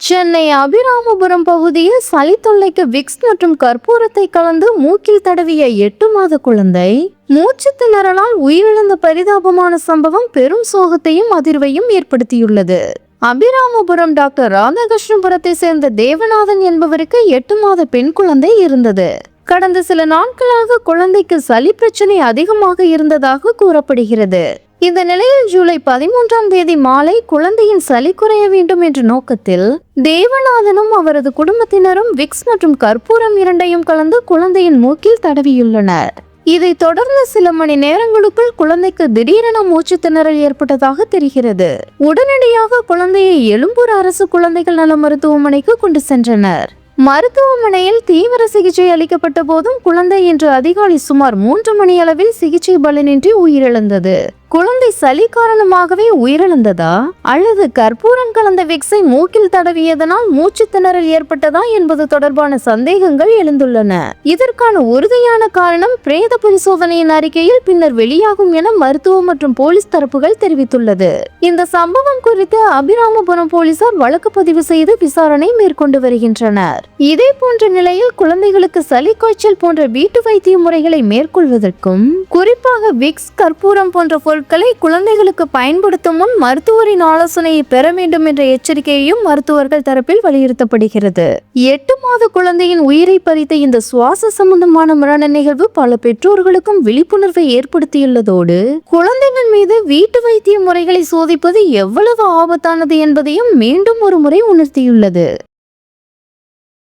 சென்னை அபிராமபுரம் பகுதியில் சளி தொல்லைக்கு விக்ஸ் மற்றும் கற்பூரத்தை கலந்து மூக்கில் தடவிய 8 மாத குழந்தை மூச்சு திணறலால் உயிரிழந்த பரிதாபமான சம்பவம் பெரும் சோகத்தையும் அதிர்வையும் ஏற்படுத்தியுள்ளது. அபிராமபுரம் டாக்டர் ராதாகிருஷ்ணபுரத்தை சேர்ந்த தேவநாதன் என்பவருக்கு 8 மாத பெண் குழந்தை இருந்தது. கடந்த சில நாட்களாக குழந்தைக்கு சளி பிரச்சனை அதிகமாக இருந்ததாக கூறப்படுகிறது. இந்த நிலையில் ஜூலை 13ஆம் தேதி மாலை குழந்தையின் சளி குறைய வேண்டும் என்ற நோக்கத்தில் தேவநாதனும் அவரது குடும்பத்தினரும் விக்ஸ் மற்றும் கற்பூரம் இரண்டையும் கலந்து குழந்தையின் மூக்கில் தடவியுள்ளனர். இதை தொடர்ந்து சில மணி நேரங்களுக்குள் குழந்தைக்கு திடீரென மூச்சு திணறல் ஏற்பட்டதாக தெரிகிறது. உடனடியாக குழந்தையை எழும்பூர் அரசு குழந்தைகள் நல மருத்துவமனைக்கு கொண்டு சென்றனர். மருத்துவமனையில் தீவிர சிகிச்சை அளிக்கப்பட்ட போதும் குழந்தை இன்று அதிகாலை சுமார் 3 மணி அளவில் சிகிச்சை பலனின்றி உயிரிழந்தது. குழந்தை சளி காரணமாகவே உயிரிழந்ததா அல்லது கற்பூரம் கலந்த விக்ஸை மூக்கில் தடவியதனால் மூச்சு திணறல் ஏற்பட்டதா என்பது தொடர்பான சந்தேகங்கள் எழுந்துள்ளன. இதற்கான உறுதியான காரணம் பிரேத பரிசோதனையின் அறிக்கையில் பின்னர் வெளியாகும் என மருத்துவ மற்றும் போலீஸ் தரப்புகள் தெரிவித்துள்ளது. இந்த சம்பவம் குறித்து அபிராமபுரம் போலீசார் வழக்கு பதிவு செய்து விசாரணை மேற்கொண்டு வருகின்றனர். இதே போன்ற நிலையில் குழந்தைகளுக்கு சளி காய்ச்சல் போன்ற வீட்டு வைத்திய முறைகளை மேற்கொள்வதற்கும் குறிப்பாக விக்ஸ் கற்பூரம் போன்ற பொருட்களை குழந்தைகளுக்கு பயன்படுத்தும் முன் மருத்துவரின் ஆலோசனையை பெற வேண்டும் என்ற எச்சரிக்கையையும் மருத்துவர்கள் தரப்பில் வலியுறுத்தப்படுகிறது. 8 மாத குழந்தையின் உயிரை பறித்த இந்த சுவாச சம்பந்தமான மரண நிகழ்வு பல பெற்றோர்களுக்கும் விழிப்புணர்வை ஏற்படுத்தியுள்ளதோடு குழந்தைகள் மீது வீட்டு வைத்திய முறைகளை சோதிப்பது எவ்வளவு ஆபத்தானது என்பதையும் மீண்டும் ஒரு முறை உணர்த்தியுள்ளது.